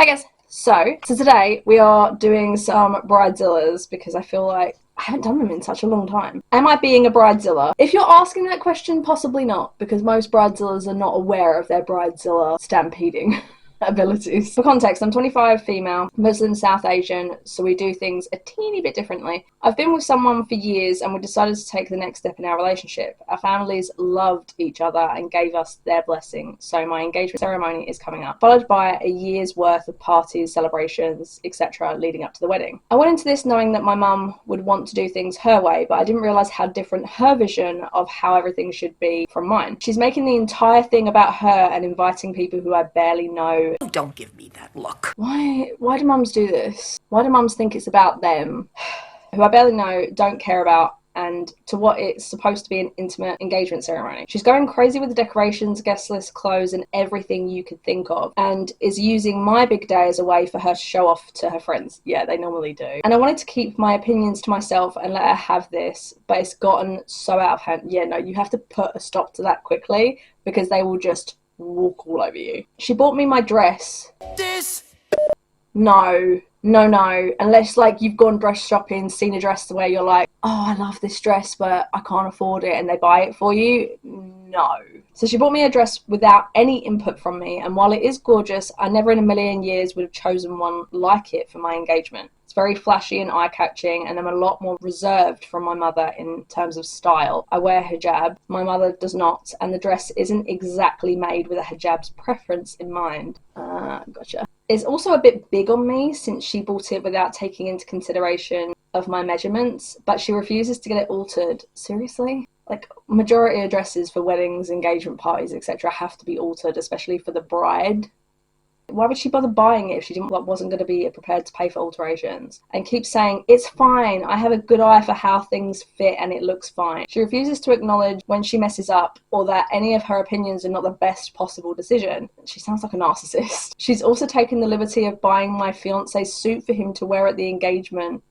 Hi guys, so today we are doing some Bridezillas because I feel like I haven't done them in such a long time. Am I being a Bridezilla? If you're asking that question, possibly not, because most Bridezillas are not aware of their Bridezilla stampeding abilities. For context, I'm 25, female, Muslim, South Asian, so we do things a teeny bit differently. I've been with someone for years and we decided to take the next step in our relationship. Our families loved each other and gave us their blessing, so my engagement ceremony is coming up, followed by a year's worth of parties, celebrations, etc. leading up to the wedding. I went into this knowing that my mum would want to do things her way, but I didn't realise how different her vision of how everything should be from mine. She's making the entire thing about her and inviting people who I barely know. Don't give me that look. Why do mums do this? Why do mums think it's about them, who I barely know, don't care about, and to what it's supposed to be an intimate engagement ceremony? She's going crazy with the decorations, guest list, clothes, and everything you could think of, and is using my big day as a way for her to show off to her friends. Yeah, they normally do. And I wanted to keep my opinions to myself and let her have this, but it's gotten so out of hand. Yeah, no, you have to put a stop to that quickly, because they will just walk all over you. She bought me my dress. No, unless like you've gone dress shopping, seen a dress where you're like, oh, I love this dress but I can't afford it, and they buy it for you. No. So she bought me a dress without any input from me, and while it is gorgeous, I never in a million years would have chosen one like it for my engagement. It's very flashy and eye-catching, and I'm a lot more reserved from my mother in terms of style. I wear hijab, my mother does not, and the dress isn't exactly made with a hijab's preference in mind. Gotcha. It's also a bit big on me since she bought it without taking into consideration of my measurements, but she refuses to get it altered. Seriously? Like, majority of dresses for weddings, engagement parties, etc. have to be altered, especially for the bride. Why would she bother buying it if she wasn't going to be prepared to pay for alterations? And keeps saying, it's fine, I have a good eye for how things fit and it looks fine. She refuses to acknowledge when she messes up or that any of her opinions are not the best possible decision. She sounds like a narcissist. She's also taken the liberty of buying my fiance's suit for him to wear at the engagement.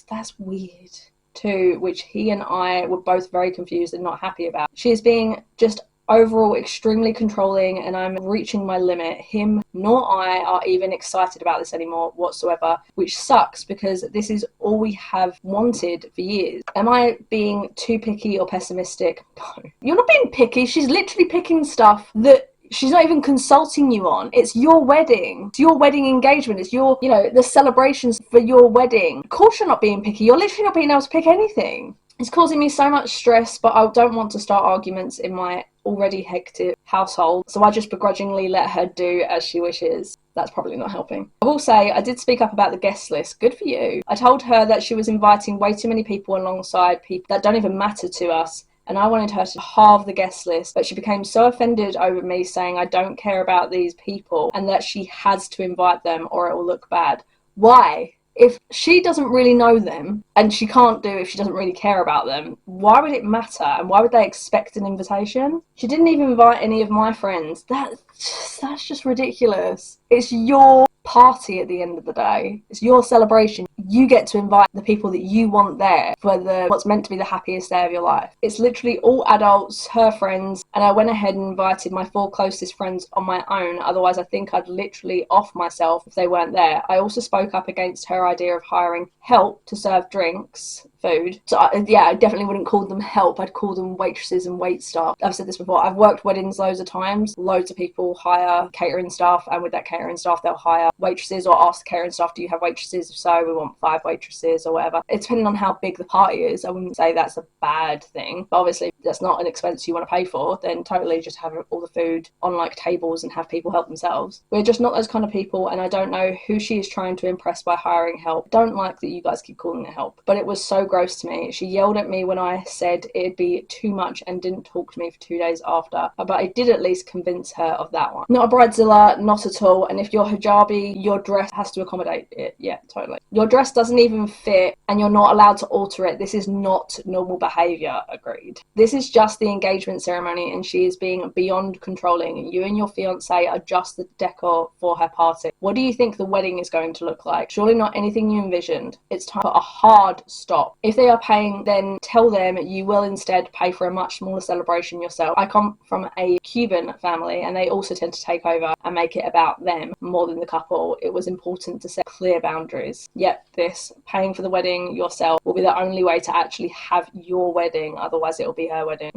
That's weird too, which he and I were both very confused and not happy about. She is being just overall extremely controlling, and I'm reaching my limit. Him nor I are even excited about this anymore whatsoever, which sucks because this is all we have wanted for years. Am I being too picky or pessimistic? No. You're not being picky. She's literally picking stuff that she's not even consulting you on. It's your wedding. It's your wedding engagement. It's your, the celebrations for your wedding. Of course you're not being picky. You're literally not being able to pick anything. It's causing me so much stress, but I don't want to start arguments in my already hectic household, so I just begrudgingly let her do as she wishes. That's probably not helping. I will say, I did speak up about the guest list. Good for you. I told her that she was inviting way too many people alongside people that don't even matter to us, and I wanted her to halve the guest list, but she became so offended over me saying I don't care about these people and that she has to invite them or it will look bad. Why? If she doesn't really know them, and she can't do if she doesn't really care about them, why would it matter? And why would they expect an invitation? She didn't even invite any of my friends. That's just ridiculous. It's your party at the end of the day. It's your celebration. You get to invite the people that you want there for what's meant to be the happiest day of your life. It's literally all adults, her friends, and I went ahead and invited my 4 closest friends on my own. Otherwise, I think I'd literally off myself if they weren't there. I also spoke up against her idea of hiring help to serve drinks, food. So I definitely wouldn't call them help. I'd call them waitresses and wait staff. I've said this before. I've worked weddings loads of times. Loads of people hire catering staff, and with that catering staff, they'll hire waitresses or ask the catering staff, do you have waitresses? If so, we want 5 waitresses or whatever. It's depending on how big the party is. I wouldn't say that's a bad thing, but obviously that's not an expense you want to pay for. Then totally just have all the food on like tables and have people help themselves. We're just not those kind of people, and I don't know who she is trying to impress by hiring help. Don't like that you guys keep calling it help, but it was so gross to me. She yelled at me when I said it'd be too much and didn't talk to me for 2 days after, but I did at least convince her of that one. Not a bridezilla, not at all. And if you're hijabi, your dress has to accommodate it. Yeah, totally. Your dress doesn't even fit and you're not allowed to alter it. This is not normal behaviour. Agreed. This This is just the engagement ceremony and she is being beyond controlling. You and your fiance are just the decor for her party. What do you think the wedding is going to look like? Surely not anything you envisioned. It's time for a hard stop. If they are paying, then tell them you will instead pay for a much smaller celebration yourself. I come from a Cuban family and they also tend to take over and make it about them more than the couple. It was important to set clear boundaries. Yep, this paying for the wedding yourself will be the only way to actually have your wedding, otherwise it'll be her wedding.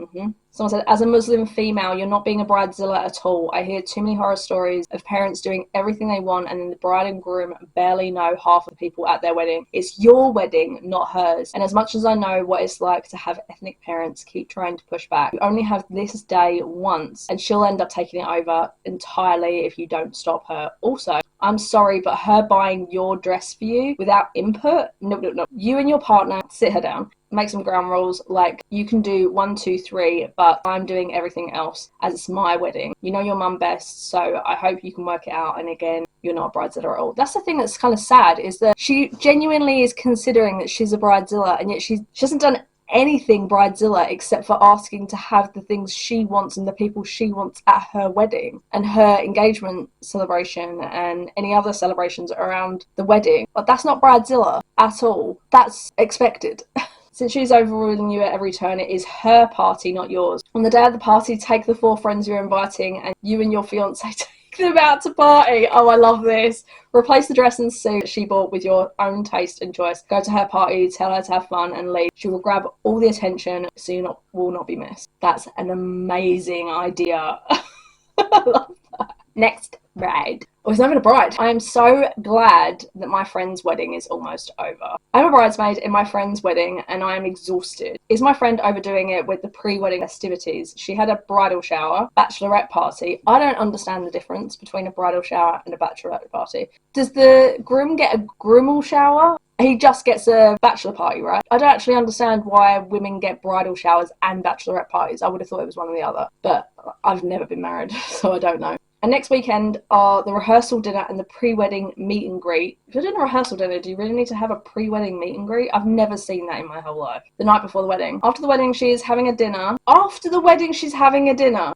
Someone said, as a Muslim female, you're not being a bridezilla at all. I hear too many horror stories of parents doing everything they want and then the bride and groom barely know half of the people at their wedding. It's your wedding, not hers. And as much as I know what it's like to have ethnic parents keep trying to push back, you only have this day once and she'll end up taking it over entirely if you don't stop her. Also, I'm sorry, but her buying your dress for you without input? No. You and your partner, sit her down. Make some ground rules, like you can do 1, 2, 3, but I'm doing everything else as it's my wedding. You know your mum best, so I hope you can work it out. And again, you're not a bridezilla at all. That's the thing that's kind of sad, is that she genuinely is considering that she's a bridezilla, and yet she hasn't done anything bridezilla except for asking to have the things she wants and the people she wants at her wedding and her engagement celebration and any other celebrations around the wedding. But that's not bridezilla at all. That's expected. Since she's overruling you at every turn, it is her party, not yours. On the day of the party, take the 4 friends you're inviting and you and your fiance take them out to party. Oh, I love this. Replace the dress and suit she bought with your own taste and choice. Go to her party, tell her to have fun and leave. She will grab all the attention so you will not be missed. That's an amazing idea. I love that. Next, bride. Oh, it's not even a bride. I am so glad that my friend's wedding is almost over. I'm a bridesmaid in my friend's wedding and I am exhausted. Is my friend overdoing it with the pre-wedding festivities? She had a bridal shower, bachelorette party. I don't understand the difference between a bridal shower and a bachelorette party. Does the groom get a groomal shower? He just gets a bachelor party, right? I don't actually understand why women get bridal showers and bachelorette parties. I would have thought it was one or the other, but I've never been married, so I don't know. And next weekend are the rehearsal dinner and the pre-wedding meet and greet. If you're doing a rehearsal dinner, do you really need to have a pre-wedding meet and greet? I've never seen that in my whole life. The night before the wedding. After the wedding, she is having a dinner. After the wedding, she's having a dinner.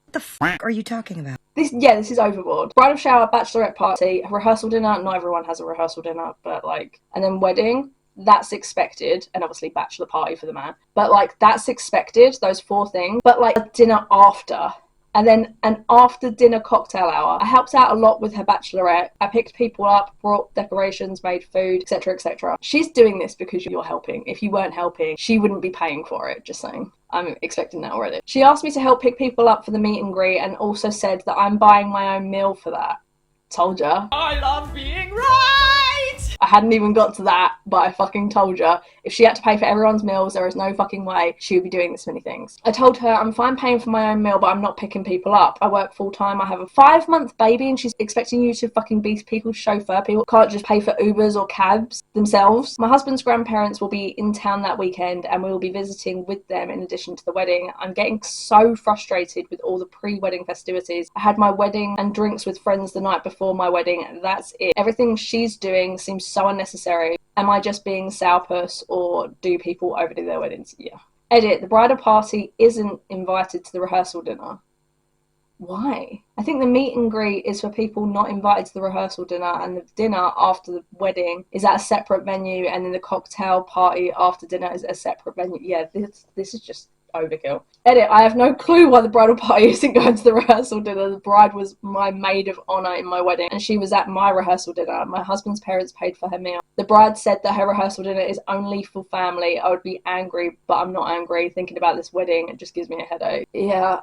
What the fuck are you talking about? This is overboard. Bridal shower, bachelorette party, rehearsal dinner. Not everyone has a rehearsal dinner, but like, and then wedding. That's expected, and obviously bachelor party for the man. But like, that's expected, those 4 things. But like, a dinner after. And then an after dinner cocktail hour. I helped out a lot with her bachelorette. I picked people up, brought decorations, made food, etc, etc. She's doing this because you're helping. If you weren't helping, she wouldn't be paying for it, just saying. I'm expecting that already. She asked me to help pick people up for the meet and greet and also said that I'm buying my own meal for that. Told ya. I love being right! I hadn't even got to that, but I fucking told ya. If she had to pay for everyone's meals, there is no fucking way she would be doing this many things. I told her I'm fine paying for my own meal, but I'm not picking people up. I work full time. I have a 5-month baby and she's expecting you to fucking be people's chauffeur. People can't just pay for Ubers or cabs themselves. My husband's grandparents will be in town that weekend and we will be visiting with them in addition to the wedding. I'm getting so frustrated with all the pre-wedding festivities. I had my wedding and drinks with friends the night before my wedding. That's it. Everything she's doing seems so unnecessary. Am I just being sourpuss or do people overdo their weddings? Yeah. Edit, the bridal party isn't invited to the rehearsal dinner. Why? I think the meet and greet is for people not invited to the rehearsal dinner, and the dinner after the wedding is at a separate venue, and then the cocktail party after dinner is at a separate venue. Yeah, this is just overkill. Edit, I have no clue why the bridal party isn't going to the rehearsal dinner. The bride was my maid of honour in my wedding and she was at my rehearsal dinner. My husband's parents paid for her meal. The bride said that her rehearsal dinner is only for family. I would be angry, but I'm not angry. Thinking about this wedding, it just gives me a headache. Yeah.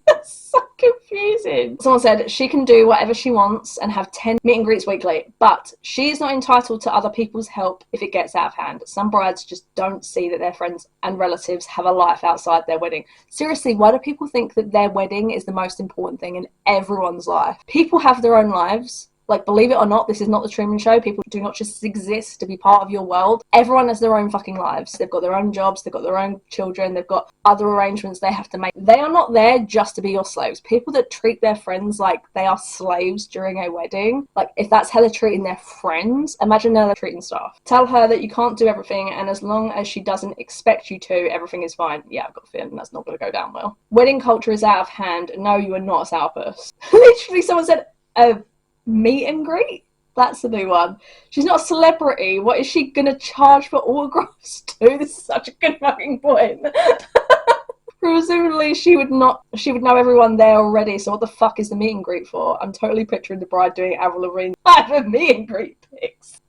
That's so confusing. Someone said she can do whatever she wants and have 10 meet and greets weekly, but she is not entitled to other people's help if it gets out of hand. Some brides just don't see that their friends and relatives have a life outside their wedding. Seriously, why do people think that their wedding is the most important thing in everyone's life? People have their own lives. Like, believe it or not, this is not the Truman Show. People do not just exist to be part of your world. Everyone has their own fucking lives. They've got their own jobs, they've got their own children, they've got other arrangements they have to make. They are not there just to be your slaves. People that treat their friends like they are slaves during a wedding, like, if that's how they're treating their friends, imagine how they're treating staff. Tell her that you can't do everything, and as long as she doesn't expect you to, everything is fine. Yeah, I've got a feeling that's not going to go down well. Wedding culture is out of hand. No, you are not a sourpuss. Literally, someone said a meet and greet? That's a new one. She's not a celebrity. What is she going to charge for autographs too? This is such a good fucking point. Presumably she would know everyone there already, so what the fuck is the meet and greet for? I'm totally picturing the bride doing Avril Lavigne private meet and greet pics.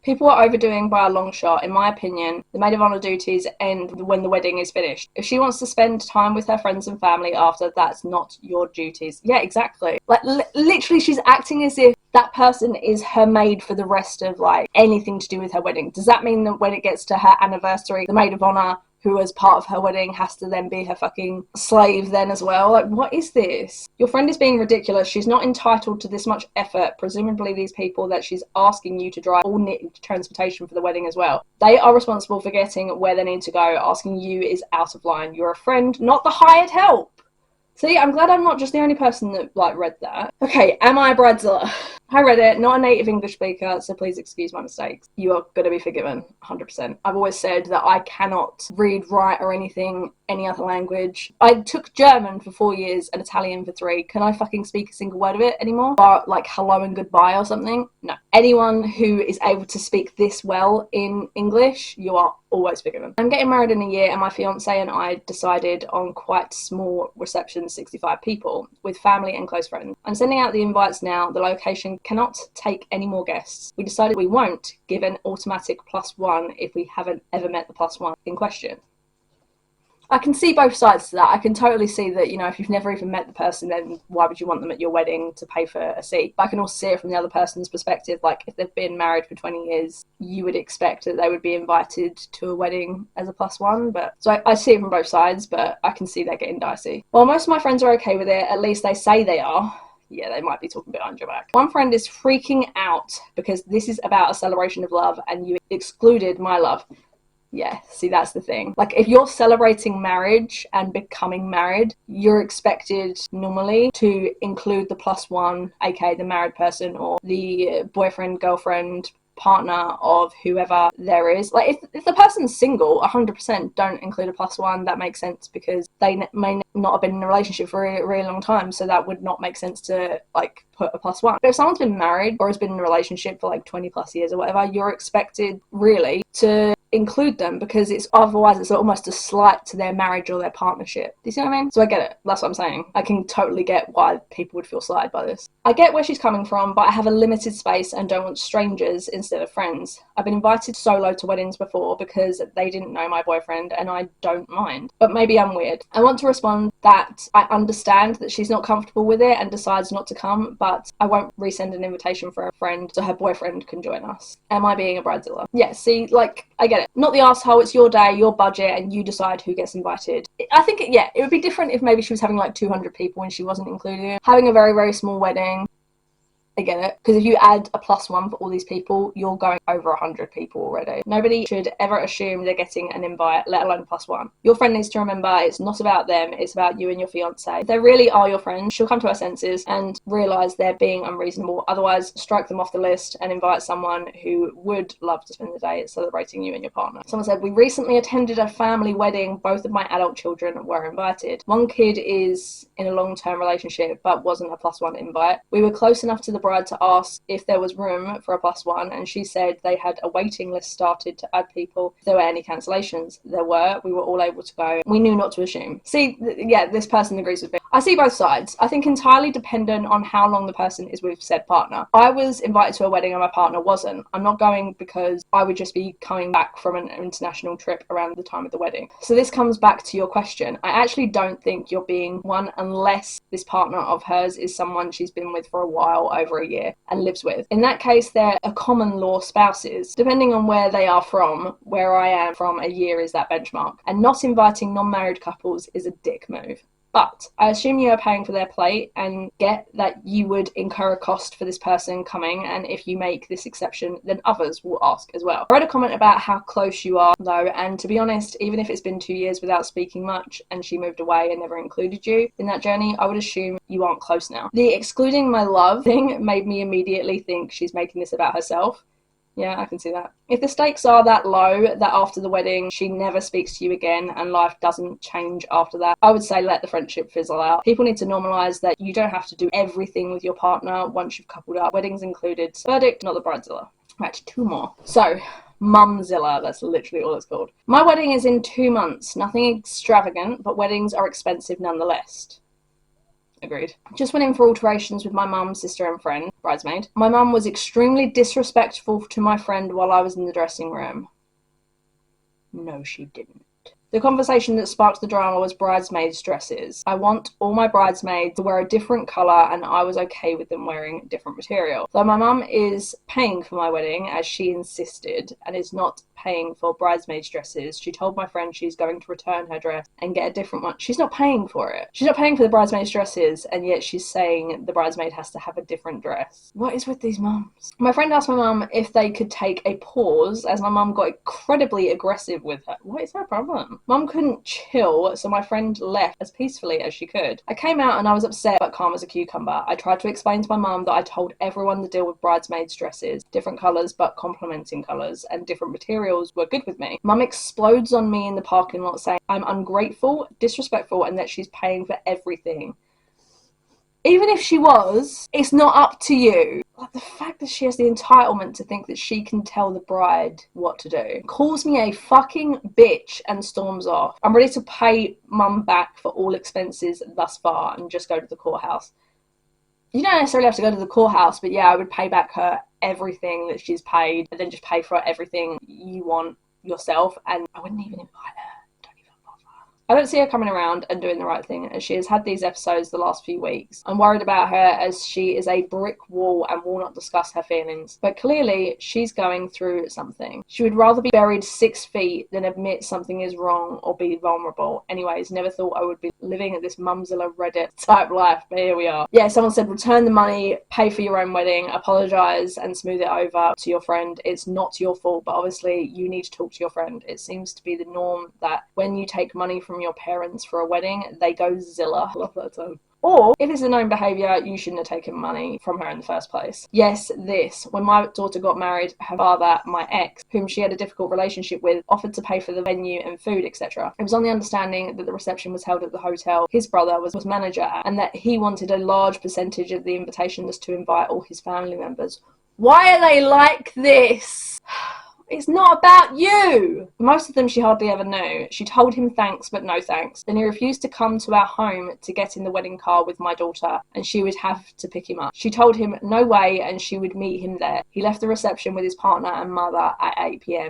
People are overdoing by a long shot. In my opinion, the maid of honour duties end when the wedding is finished. If she wants to spend time with her friends and family after, that's not your duties. Yeah, exactly. Like, literally, she's acting as if that person is her maid for the rest of, like, anything to do with her wedding. Does that mean that when it gets to her anniversary, the maid of honour who as part of her wedding has to then be her fucking slave then as well? Like, what is this? Your friend is being ridiculous. She's not entitled to this much effort. Presumably these people that she's asking you to drive all need transportation for the wedding as well. They are responsible for getting where they need to go. Asking you is out of line. You're a friend, not the hired help. See, I'm glad I'm not just the only person that, like, read that. Okay, am I a Bridezilla? I read it, not a native English speaker, so please excuse my mistakes. You are going to be forgiven, 100%. I've always said that I cannot read, write, or anything, any other language. I took German for 4 years and Italian for 3. Can I fucking speak a single word of it anymore? Or, like, hello and goodbye or something? No. Anyone who is able to speak this well in English, you are always forgiven. I'm getting married in a year, and my fiance and I decided on quite small reception, 65 people, with family and close friends. I'm sending out the invites now. The location cannot take any more guests. We decided we won't give an automatic +1 if we haven't ever met the +1 in question. I can see both sides to that. I can totally see that, you know, if you've never even met the person, then why would you want them at your wedding to pay for a seat? But I can also see it from the other person's perspective. Like, if they've been married for 20 years, you would expect that they would be invited to a wedding as a +1. But so I see it from both sides, but I can see they're getting dicey. While most of my friends are okay with it, at least they say they are. Yeah, they might be talking behind your back. One friend is freaking out because this is about a celebration of love and you excluded my love. Yeah, see, that's the thing. Like, if you're celebrating marriage and becoming married, you're expected normally to include the +1, aka the married person or the boyfriend, girlfriend, partner of whoever there is. Like, if the person's single, 100% don't include a +1. That makes sense because they may not have been in a relationship for a really long time, so that would not make sense to, like, put a +1. But if someone's been married or has been in a relationship for like 20+ years or whatever, you're expected really to include them because it's otherwise it's almost a slight to their marriage or their partnership. Do you see what I mean? So I get it. That's what I'm saying. I can totally get why people would feel slighted by this. I get where she's coming from, but I have a limited space and don't want strangers instead of friends. I've been invited solo to weddings before because they didn't know my boyfriend and I don't mind. But maybe I'm weird. I want to respond that I understand that she's not comfortable with it and decides not to come, but I won't resend an invitation for a friend so her boyfriend can join us. Am I being a Bridezilla? Yeah, see, like, I get it. Not the asshole, it's your day, your budget, and you decide who gets invited. I think, it would be different if maybe she was having like 200 people and she wasn't included. Having a very, very small wedding, I get it. Because if you add a +1 for all these people, you're going over 100 people already. Nobody should ever assume they're getting an invite, let alone a +1. Your friend needs to remember it's not about them, it's about you and your fiance. If they really are your friends, she'll come to her senses and realise they're being unreasonable. Otherwise, strike them off the list and invite someone who would love to spend the day celebrating you and your partner. Someone said, we recently attended a family wedding. Both of my adult children were invited. One kid is in a long-term relationship but wasn't a +1 invite. We were close enough to the bride to ask if there was room for a +1 and she said they had a waiting list started to add people if there were any cancellations. There were. We were all able to go. We knew not to assume. See, yeah, this person agrees with me. I see both sides. I think entirely dependent on how long the person is with said partner. I was invited to a wedding and my partner wasn't. I'm not going because I would just be coming back from an international trip around the time of the wedding. So this comes back to your question. I actually don't think you're being one unless this partner of hers is someone she's been with for a while, over a year, and lives with. In that case, they're a common law spouses. Depending on where they are from, where I am from, a year is that benchmark. And not inviting non-married couples is a dick move. But I assume you are paying for their plate and get that you would incur a cost for this person coming, and if you make this exception, then others will ask as well. I read a comment about how close you are though, and to be honest, even if it's been 2 years without speaking much and she moved away and never included you in that journey, I would assume you aren't close now. The excluding my love thing made me immediately think she's making this about herself. Yeah, I can see that. If the stakes are that low that after the wedding she never speaks to you again and life doesn't change after that, I would say let the friendship fizzle out. People need to normalise that you don't have to do everything with your partner once you've coupled up. Weddings included. Verdict, not the Bridezilla. Right, 2 more. So, Momzilla, that's literally all it's called. My wedding is in 2 months. Nothing extravagant, but weddings are expensive nonetheless. Agreed. Just went in for alterations with my mum, sister and friend, bridesmaid. My mum was extremely disrespectful to my friend while I was in the dressing room. No, she didn't. The conversation that sparked the drama was bridesmaids' dresses. I want all my bridesmaids to wear a different colour and I was okay with them wearing different material. Though my mum is paying for my wedding as she insisted and is not paying for bridesmaids' dresses, she told my friend she's going to return her dress and get a different one. She's not paying for it. She's not paying for the bridesmaids' dresses and yet she's saying the bridesmaid has to have a different dress. What is with these mums? My friend asked my mum if they could take a pause as my mum got incredibly aggressive with her. What is her problem? Mum couldn't chill, so my friend left as peacefully as she could. I came out and I was upset but calm as a cucumber. I tried to explain to my mum that I told everyone the deal with bridesmaids' dresses, different colours but complementing colours, and different materials were good with me. Mum explodes on me in the parking lot saying I'm ungrateful, disrespectful, and that she's paying for everything. Even if she was, it's not up to you. Like, the fact that she has the entitlement to think that she can tell the bride what to do. Calls me a fucking bitch and storms off. I'm ready to pay mum back for all expenses thus far and just go to the courthouse. You don't necessarily have to go to the courthouse, but yeah, I would pay back her everything that she's paid and then just pay for everything you want yourself, and I wouldn't even invite her. I don't see her coming around and doing the right thing as she has had these episodes the last few weeks. I'm worried about her as she is a brick wall and will not discuss her feelings. But clearly, she's going through something. She would rather be buried 6 feet than admit something is wrong or be vulnerable. Anyways, never thought I would be living this Momzilla Reddit type life, but here we are. Yeah, someone said return the money, pay for your own wedding, apologise and smooth it over to your friend. It's not your fault, but obviously you need to talk to your friend. It seems to be the norm that when you take money from your parents for a wedding, they go Zilla. I love that term. Or, if it's a known behaviour, you shouldn't have taken money from her in the first place. Yes, this. When my daughter got married, her father, my ex, whom she had a difficult relationship with, offered to pay for the venue and food, etc. It was on the understanding that the reception was held at the hotel his brother was manager at, and that he wanted a large percentage of the invitations to invite all his family members. Why are they like this? It's not about you! Most of them she hardly ever knew. She told him thanks, but no thanks. Then he refused to come to our home to get in the wedding car with my daughter, and she would have to pick him up. She told him no way, and she would meet him there. He left the reception with his partner and mother at 8 p.m.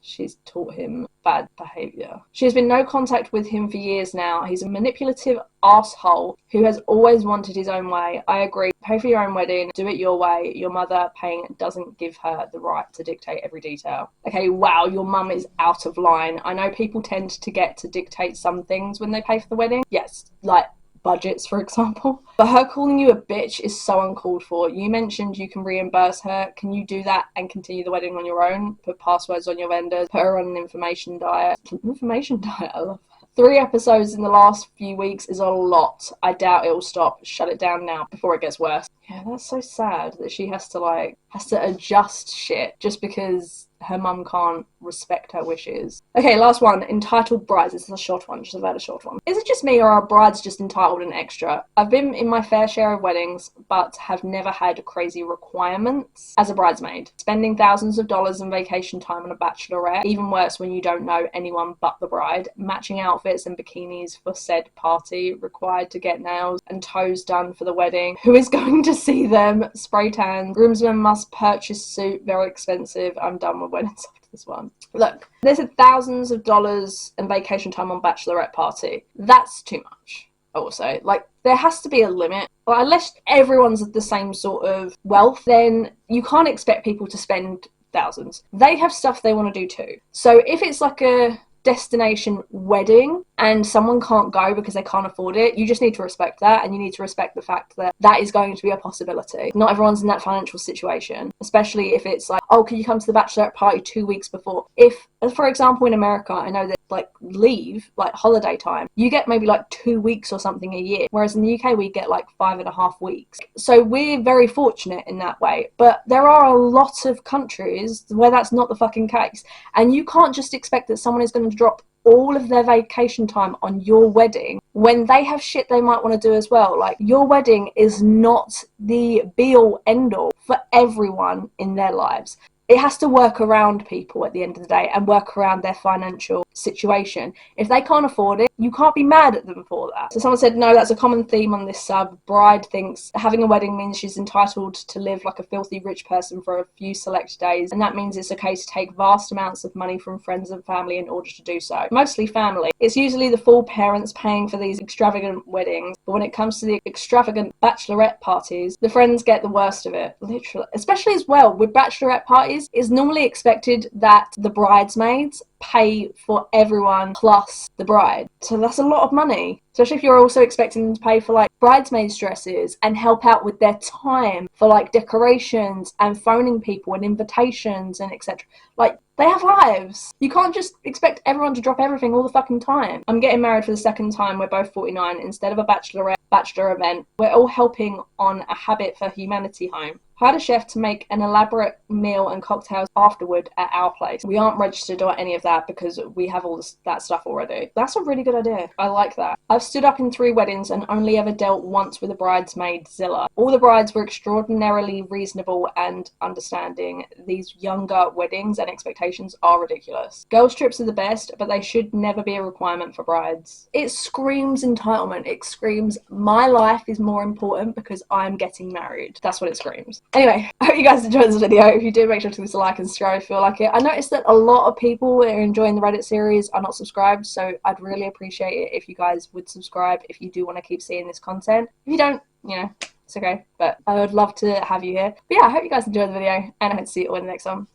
She's taught him bad behaviour. She has been no contact with him for years now. He's a manipulative asshole who has always wanted his own way. I agree. Pay for your own wedding. Do it your way. Your mother paying doesn't give her the right to dictate every detail. Okay, wow, your mum is out of line. I know people tend to get to dictate some things when they pay for the wedding. Yes, like budgets, for example. But her calling you a bitch is so uncalled for. You mentioned you can reimburse her. Can you do that and continue the wedding on your own? Put passwords on your vendors. Put her on an information diet. Information diet, I love that. 3 episodes in the last few weeks is a lot. I doubt it will stop. Shut it down now before it gets worse. Yeah, that's so sad that she has to adjust shit just because her mum can't respect her wishes. Okay, last one. Entitled brides. This is a short one, just a very short one. Is it just me or are brides just entitled and extra? I've been in my fair share of weddings, but have never had crazy requirements as a bridesmaid. Spending thousands of dollars in vacation time on a bachelorette, even worse when you don't know anyone but the bride. Matching outfits and bikinis for said party, required to get nails and toes done for the wedding. Who is going to see them? Spray tans. Groomsmen must purchase suit, very expensive. I'm done with weddings after this one. Look, there's thousands of dollars and vacation time on bachelorette party. That's too much, I will say. There has to be a limit. Unless everyone's of the same sort of wealth, then you can't expect people to spend thousands. They have stuff they want to do too. So if it's like a destination wedding and someone can't go because they can't afford it, you just need to respect that, and you need to respect the fact that that is going to be a possibility. Not everyone's in that financial situation, especially if it's like, oh, can you come to the bachelorette party 2 weeks before? If, for example, in America, I know that like leave, like holiday time, you get maybe like 2 weeks or something a year, whereas in the UK we get like 5.5 weeks. So we're very fortunate in that way, but there are a lot of countries where that's not the fucking case, and you can't just expect that someone is going to drop all of their vacation time on your wedding when they have shit they might want to do as well. Like, your wedding is not the be-all end-all for everyone in their lives. It has to work around people at the end of the day and work around their financial situation. If they can't afford it, you can't be mad at them for that. So someone said, no, that's a common theme on this sub. Bride thinks having a wedding means she's entitled to live like a filthy rich person for a few select days, and that means it's okay to take vast amounts of money from friends and family in order to do so. Mostly family. It's usually the full parents paying for these extravagant weddings, but when it comes to the extravagant bachelorette parties, the friends get the worst of it. Literally. Especially as well, with bachelorette parties, it's normally expected that the bridesmaids pay for everyone plus the bride. So that's a lot of money. Especially if you're also expecting them to pay for like bridesmaids' dresses and help out with their time for like decorations and phoning people and invitations and etc. Like, they have lives. You can't just expect everyone to drop everything all the fucking time. I'm getting married for the second time. We're both 49. Instead of a bachelor event, we're all helping on a Habit for Humanity home. Hired a chef to make an elaborate meal and cocktails afterward at our place. We aren't registered or any of that because we have all that stuff already. That's a really good idea. I like that. I've stood up in 3 weddings and only ever dealt once with a bridesmaidzilla. All the brides were extraordinarily reasonable and understanding. These younger weddings and expectations are ridiculous. Girls' trips are the best, but they should never be a requirement for brides. It screams entitlement. It screams, my life is more important because I'm getting married. That's what it screams. Anyway, I hope you guys enjoyed this video. If you do, make sure to leave a like and subscribe if you feel like it. I noticed that a lot of people that are enjoying the Reddit series are not subscribed, so I'd really appreciate it if you guys would subscribe if you do want to keep seeing this content. If you don't, you know, it's okay, but I would love to have you here. But yeah, I hope you guys enjoyed the video, and I hope to see you all in the next one.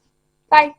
Bye!